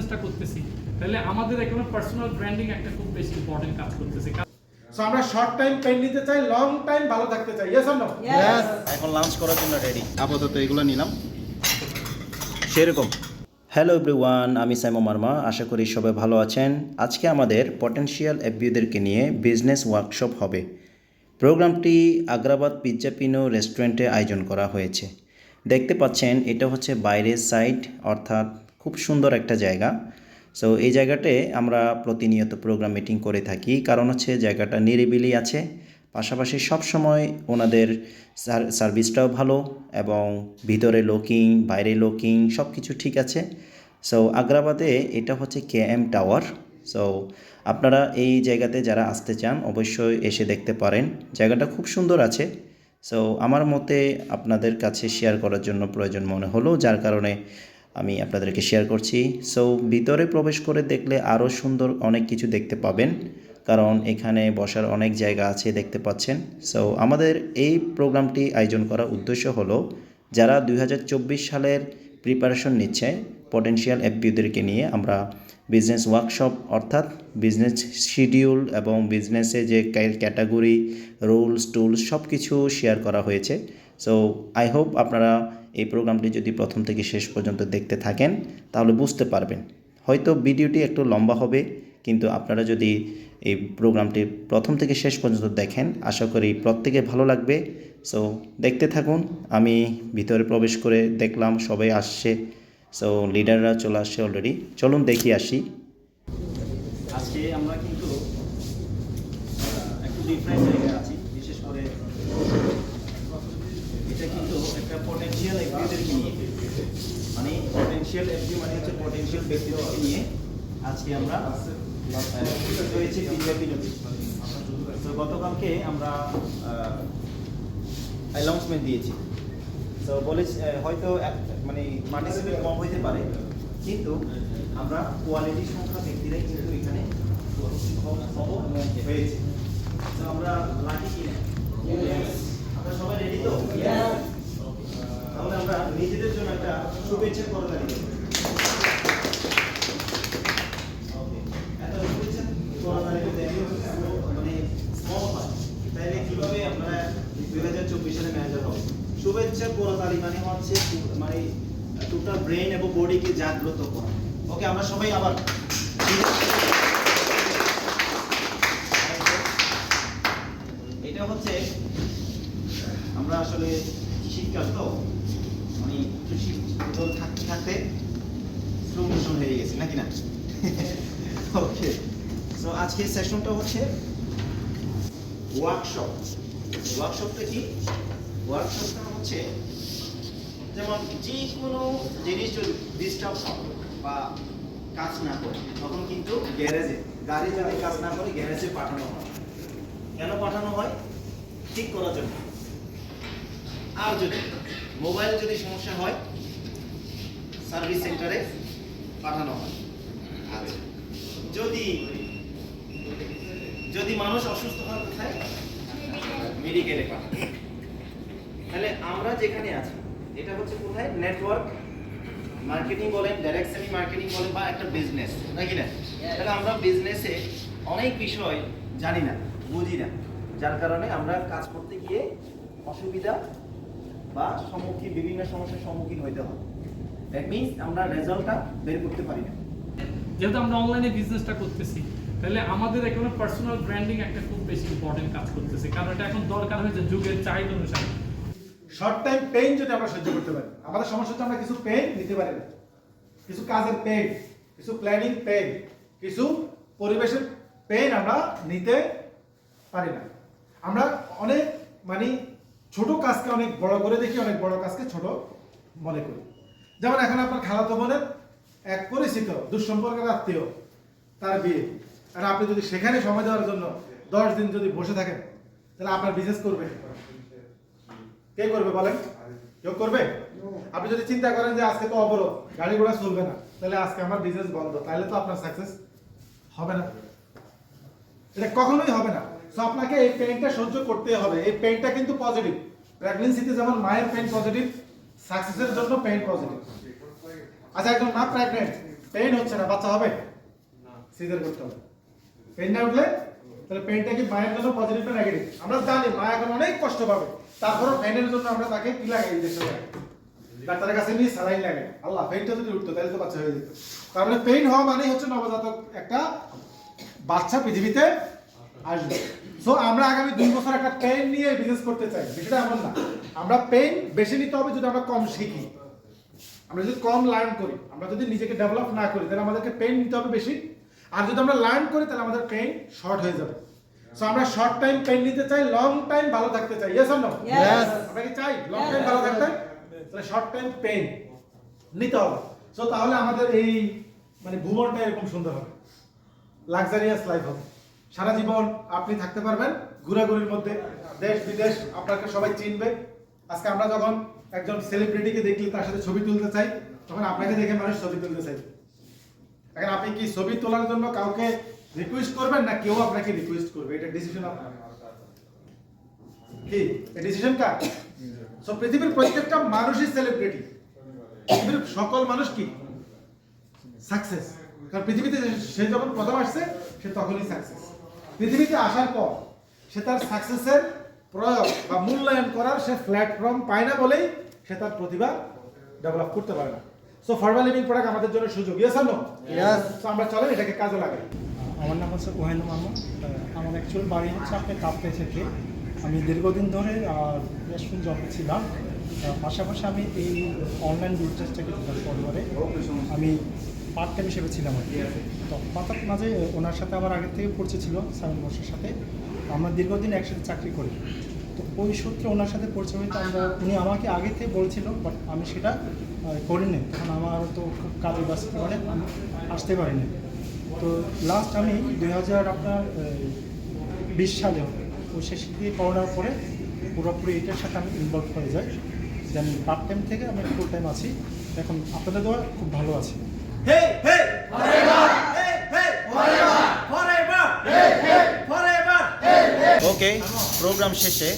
বিজনেসটা করতেছি, তাহলে আমাদের এখানে পার্সোনাল ব্র্যান্ডিং একটা খুব বেশি ইম্পর্টেন্ট কাজ করতেছে। সো আমরা শর্ট টাইম পেন নিতে চাই, লং টাইম ভালো থাকতে চাই। Yes or no? ইয়েস। এখন লাঞ্চ করার জন্য রেডি। আপাতত এগুলো নিলাম সেরকম। হ্যালো এভরিওয়ান, আমি সাইমো মার্মা। আশা করি সবাই ভালো আছেন। আজকে আমাদের পটেনশিয়াল এফবিওদেরকে নিয়ে বিজনেস ওয়ার্কশপ হবে। প্রোগ্রামটি আগ্রাবাদ পিৎজা পিনো রেস্টুরেন্টে আয়োজন করা হয়েছে। দেখতে পাচ্ছেন এটা হচ্ছে বাইরের সাইড, অর্থাৎ খুব সুন্দর একটা জায়গা। সো এই জায়গাতে আমরা প্রতিনিয়ত প্রোগ্রাম মিটিং করে থাকি, কারণ হচ্ছে জায়গাটা নিরিবিলি আছে, পাশাপাশি সবসময় ওনাদের সার্ভিসটাও ভালো এবং ভিতরে লুকিং বাইরে লুকিং সব কিছু ঠিক আছে। সো আগ্রাবাদে এটা হচ্ছে KM টাওয়ার। সো আপনারা এই জায়গাতে যারা আসতে চান অবশ্যই এসে দেখতে পারেন, জায়গাটা খুব সুন্দর আছে। সো আমার মতে আপনাদের কাছে শেয়ার করার জন্য প্রয়োজন মনে হলো, যার কারণে আমি আপনাদেরকে শেয়ার করছি। সো ভিতরে প্রবেশ করে দেখলে আরও সুন্দর অনেক কিছু দেখতে পাবেন, কারণ এখানে বসার অনেক জায়গা আছে দেখতে পাচ্ছেন। সো আমাদের এই প্রোগ্রামটি আয়োজন করার উদ্দেশ্য হলো যারা 2024 সালের প্রিপারেশন নিচ্ছে পটেনশিয়াল এফবিওদেরকে নিয়ে আমরা বিজনেস ওয়ার্কশপ অর্থাৎ বিজনেস শিডিউল এবং বিজনেসে যে ক্যাটাগরি রুলস টুলস সব কিছু শেয়ার করা হয়েছে। সো আই হোপ আপনারা এই প্রোগ্রামটি যদি প্রথম থেকে শেষ পর্যন্ত দেখতে থাকেন তাহলে বুঝতে পারবেন। হয়তো ভিডিওটি একটু লম্বা হবে, কিন্তু আপনারা যদি এই প্রোগ্রামটি প্রথম থেকে শেষ পর্যন্ত দেখেন আশা করি প্রত্যেকে ভালো লাগবে। সো দেখতে থাকুন। আমি ভিতরে প্রবেশ করে দেখলাম সবাই আসছে, সো লিডাররা চলে আসছে অলরেডি। চলুন দেখি আসি। আজকে আমরা কিন্তু একটু ডিফারেন্ট জায়গায় আছি, বিশেষ করে এটা কিন্তু একটা পটেনশিয়াল এফবিওদেরকে নিয়ে, মানে পটেনশিয়াল এফবিও মানে হচ্ছে পটেনশিয়াল ব্যক্তিদেরকে নিয়ে আজকে আমরা হয়েছে পিৎজা পিনোতে। তো গতকালকে আমরা অ্যানাউন্সমেন্ট দিয়েছি। তো বলে হয়তো মানে পার্টিসিপেট কম হইতে পারে, কিন্তু আমরা কোয়ালিটির সংখ্যা ব্যক্তিরাই কিন্তু এখানে হয়েছে। তো আমরা লাকি কিনা? আমরা সবাই রেডি তো? তাহলে আমরা নিজেদের জন্য একটা শুভেচ্ছা করতালি দেব। কিভাবে আপনারা 2024 সালে ম্যানেজার হবে? শুভেচ্ছা করতালি মানে হচ্ছে মানে টোটাল ব্রেন এবং বডিকে জাগ্রত করা। ওকে, আমরা সবাই আবার এটা হচ্ছে আমরা আসলে শীতকাল তো মানে একটু শীত থাকতে থাকতে স্লো মোশন হয়ে গেছে নাকি না? ওকে, সো আজকে সেশনটা হচ্ছে ওয়ার্কশপ। ওয়ার্কশপটা কি? ওয়ার্কশপটা হচ্ছে যেমন যে কোনো জিনিস যদি ডিস্টার্ব হয় বা কাজ না করে তখন কিন্তু গ্যারেজে, গাড়ি যদি কাজ না করে গ্যারেজে পাঠানো হয়। কেন পাঠানো হয়? ঠিক করার জন্য। আর যদি মোবাইলে যদি সমস্যা হয় সার্ভিস সেন্টারে পাঠানো হয়। আচ্ছা, যদি মানুষ অসুস্থ হয় কোথায়? মেডিকেলে পাঠানো। তাহলে আমরা যেখানে আছি এটা হচ্ছে কোথায়? নেটওয়ার্ক মার্কেটিং বলেন, ডাইরেক্ট সেলিং মার্কেটিং বলেন, বা একটা বিজনেস নাকি না? তাহলে আমরা বিজনেসে অনেক বিষয় জানি না, বুঝি না, যার কারণে আমরা কাজ করতে গিয়ে অসুবিধা বা বিভিন্ন সমস্যার সম্মুখীন হইতে হয়। দ্যাট মিনস আমরা রেজাল্টটা বের করতে পারি না। যেহেতু আমরা অনলাইনে বিজনেসটা করতেছি, তাহলে আমাদের এখানে পার্সোনাল ব্র্যান্ডিং একটা খুব বেশি ইম্পর্টেন্ট কাজ করতেছে, কারণ এটা এখন দরকার হয়েছে যুগের চাহিদা অনুসারে। শর্ট টাইম পেইন যদি আমরা সহ্য করতে পারি, আমাদের সমস্যা হচ্ছে আমরা কিছু পেইন নিতে পারি না, কিছু কাজের পেইন, কিছু প্ল্যানিং পেইন, কিছু পরিবেশের পেইন আমরা নিতে পারি না। আমরা অনেক মানে ছোট কাজকে অনেক বড় করে দেখি, অনেক বড় কাজকে ছোট মনে করি। যেমন এখন আপনার খালাতো বোনের এক পরিচিত দুঃসম্পর্কের আত্মীয়, তার বিয়ে, আর আপনি যদি সেখানে সময় দেওয়ার জন্য 10 দিন যদি বসে থাকেন তাহলে আপনার বিজনেস করবে কে? করবে বলেন? কেউ করবে? আপনি যদি চিন্তা করেন যে আজকে তো অবরোধ, গাড়ি ঘোড়া চলবে না, তাহলে আজকে আমার বিজনেস বন্ধ, তাহলে তো আপনার সাকসেস হবে না, এটা কখনোই হবে না। সো আপনাকে এই পেইনটা সহ্য করতে হবে। এই পেইনটা কিন্তু পজিটিভ। প্রেগন্যান্সিতে যেমন মায়ের পেইন পজিটিভ, সাকসেসের জন্য পেইন পজিটিভ। আচ্ছা, একজন মা প্রেগনেন্ট, পেন হচ্ছে না, বাচ্চা হবে? সিজার করতে হবে। পেন না উঠলে তাহলে পেনটা কি মায়ের জন্য পজিটিভ না নেগেটিভ? আমরা জানি মা এখন অনেক কষ্ট পাবে, তারপরও পেনের জন্য আমরা তাকে কি লাগাই, ইনজেকশন লাগাই, ডাক্তারের কাছে নিয়ে স্যালাইন লাগাই। আল্লাহ, পেনটা যদি উঠতো তাহলে তো বাচ্চা হয়ে যেত। তাহলে পেন হওয়া মানেই হচ্ছে নবজাতক একটা বাচ্চা পৃথিবীতে আসবে। সো আমরা আগামী 2 বছর একটা পেন নিয়ে বিজনেস করতে চাই, বিষয়টা এমন না। আমরা পেন বেশি নিতে হবে যদি আমরা কম শিখি, আমরা যদি কম লার্ন করি, আমরা যদি নিজেকে ডেভেলপ না করি, তাহলে আমাদেরকে পেন নিতে হবে বেশি। আর যদি আমরা লার্ন করি তাহলে আমাদের পেন শর্ট হয়ে যাবে। সো আমরা শর্ট টাইম পেন নিতে চাই, লং টাইম ভালো থাকতে চাই। Yes or no? Yes. আমরা কি চাই লং টাইম ভালো থাকতে? তাহলে শর্ট টাইম পেন নিতে হবে। সো তাহলে আমাদের এই মানে ভুবনটা এরকম সুন্দর হবে, লাক্সারিয়াস লাইফ হবে। সারা জীবন আপনি থাকতে পারবেন ঘোরাঘুরির মধ্যে, দেশ বিদেশ আপনাকে সবাই চিনবে। আজকে আমরা যখন একজন সেলিব্রিটিকে দেখলি তার সাথে ছবি তুলতে চাই, তখন আপনাকে দেখে মানুষ ছবি তুলতে চাই। এখন আপনি কি ছবি তোলার জন্য কাউকে রিকোয়েস্ট করবেন না কেউ আপনাকে রিকোয়েস্ট করবে? এটা ডিসিশন আপনার, কি এই ডিসিশন কার? সো পৃথিবীর প্রত্যেকটা মানুষই সেলিব্রিটি, পৃথিবীর সকল মানুষ কি সাকসেস। কারণ পৃথিবীতে সে যখন প্রথম আসছে সে তখনই সাকসেস। পৃথিবীতে আসার পর সে তার সাকসেসের প্রয়োগ বা মূল্যায়ন করার সে প্ল্যাটফর্ম পায় না বলেই সে তার প্রতিভা ডেভেলপ করতে পারে না। সো ফরওয়ার্ড লিভিং প্রোডাক্ট আমাদের জন্য সুযোগ। Yes or no? Yes. So আমরা চলেন এটাকে কাজে লাগাই। আমার নাম হচ্ছে ওহেন মামা। আমার অ্যাকচুয়াল বাড়ি হচ্ছে আপনার কাপ্তাই থেকে। আমি দীর্ঘদিন ধরে রেস্টুরেন্ট জবে ছিলাম। পাশাপাশি আমি এই অনলাইন বিজনেসটাকে শুরু করে আমি পার্ট টাইম হিসেবে ছিলাম আর কি। তো হঠাৎ মাঝে ওনার সাথে আমার আগে থেকে পরিচয় ছিল, সাইমন বসের সাথে। আমরা দীর্ঘদিন একসাথে চাকরি করি। তো ওই সূত্রে ওনার সাথে পরিচয় হইতে উনি আমাকে আগে থেকে বলছিল, বাট আমি সেটা করিনি। তখন আমার তো খুব কাজে ব্যস্ত মানে আমি আসতে পারিনি। তো লাস্ট আমি 2020 সালে ওই শেষের দিকে করোনার পরে পুরোপুরি এটার সাথে আমি ইনভলভ হয়ে যাই। দেন পার্ট টাইম থেকে আমি ফুল টাইম আছি। এখন আপনাদের দোয়া খুব ভালো আছি। ওকে, প্রোগ্রাম শেষে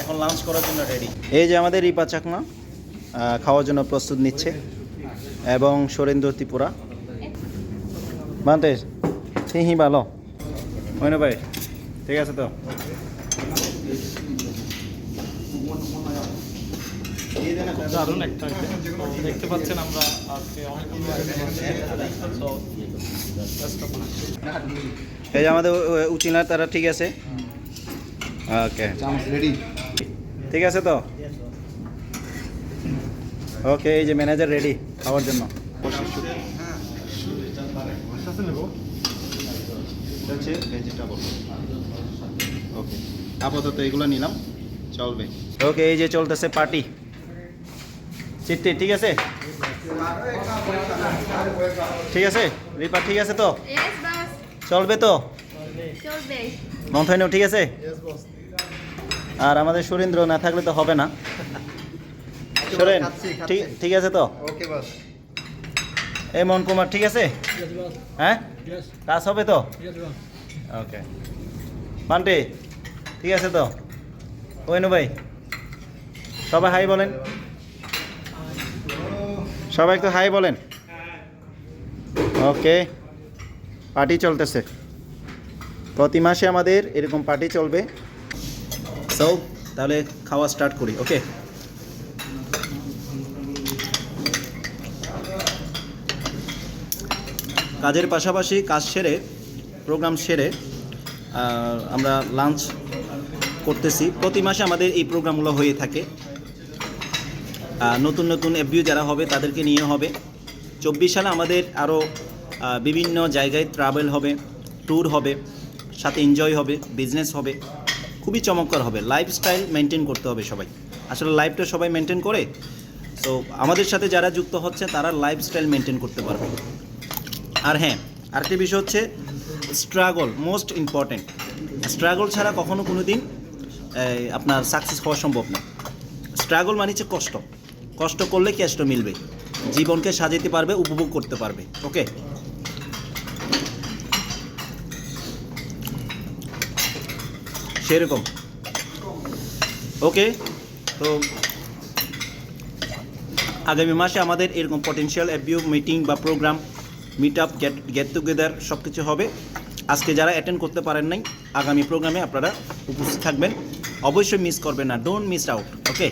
এখন লাঞ্চ করার জন্য রেডি। এই যে আমাদের রিপা চাকমা খাওয়ার জন্য প্রস্তুত নিচ্ছে, এবং সুরেন্দ্র ত্রিপুরা বান্তে সিহি ভালো হয় না ভাই? ঠিক আছে তো? দারুণ একটা দেখতে পাচ্ছেন আমরা আজকে এই যে আমাদের উচিনার তারা ঠিক আছে। ওকে, রেডি। ঠিক আছে তো? ওকে, এই যে ম্যানেজার রেডি খাওয়ার জন্য। হচ্ছে ভেজিটেবল। ওকে, আপাতত এগুলো নিলাম, চলবে। ওকে, এই যে চলতেছে পার্টি। চিত্তি ঠিক আছে? ঠিক আছে রিপা, ঠিক আছে তো? Yes, boss. চলবে তো? চলবে। মন্থনেও ঠিক আছে? আর আমাদের সুরেন্দ্র না থাকলে তো হবে না। সুরেন ঠিক আছে তো? ওকে বস। এই মন কুমার ঠিক আছে? হ্যাঁ, কাজ হবে তো? ওকে, মান্টি ঠিক আছে তো? ওয়েনু ভাই সবাই হাই বলেন, সবাই একটু হাই বলেন। ওকে, পার্টি চলতেছে, প্রতি মাসে আমাদের এরকম পার্টি চলবে। সো তাহলে খাওয়া স্টার্ট করি। ওকে, কাজের পাশাপাশি কাজ সেরে প্রোগ্রাম সেরে আমরা লাঞ্চ করতেছি। প্রতি মাসে আমাদের এই প্রোগ্রামগুলো হয়ে থাকে। নতুন নতুন এফবিও যারা হবে তাদেরকে নিয়ে হবে। 24 সালে আমাদের আরও বিভিন্ন জায়গায় ট্রাভেল হবে, ট্যুর হবে, সাথে এনজয় হবে, বিজনেস হবে, খুবই চমৎকার হবে। লাইফস্টাইল মেনটেন করতে হবে সবাই, আসলে লাইফটা সবাই মেনটেন করে। তো আমাদের সাথে যারা যুক্ত হচ্ছে তারা লাইফস্টাইল মেনটেন করতে পারবে। আর হ্যাঁ, আরেকটি বিষয় হচ্ছে স্ট্রাগল, মোস্ট ইম্পর্ট্যান্ট। স্ট্রাগল ছাড়া কখনো কোনো দিন আপনার সাকসেস হওয়া সম্ভব না। স্ট্রাগল মানে হচ্ছে কষ্ট, কষ্ট করলে ক্যাশ মিলবে, জীবনকে সাজাতে পারবে, উপভোগ করতে পারবে। ওকে, সেরকম। ওকে, তো আগামী মাসে আমাদের এরকম পটেনশিয়াল এফবিও মিটিং বা programme meet up get together সব কিছু হবে। আজকে যারা অ্যাটেন্ড করতে পারেন নাই, আগামী প্রোগ্রামে আপনারা উপস্থিত থাকবেন, অবশ্যই মিস করবেন না, ডোন্ট মিস আউট, ওকে।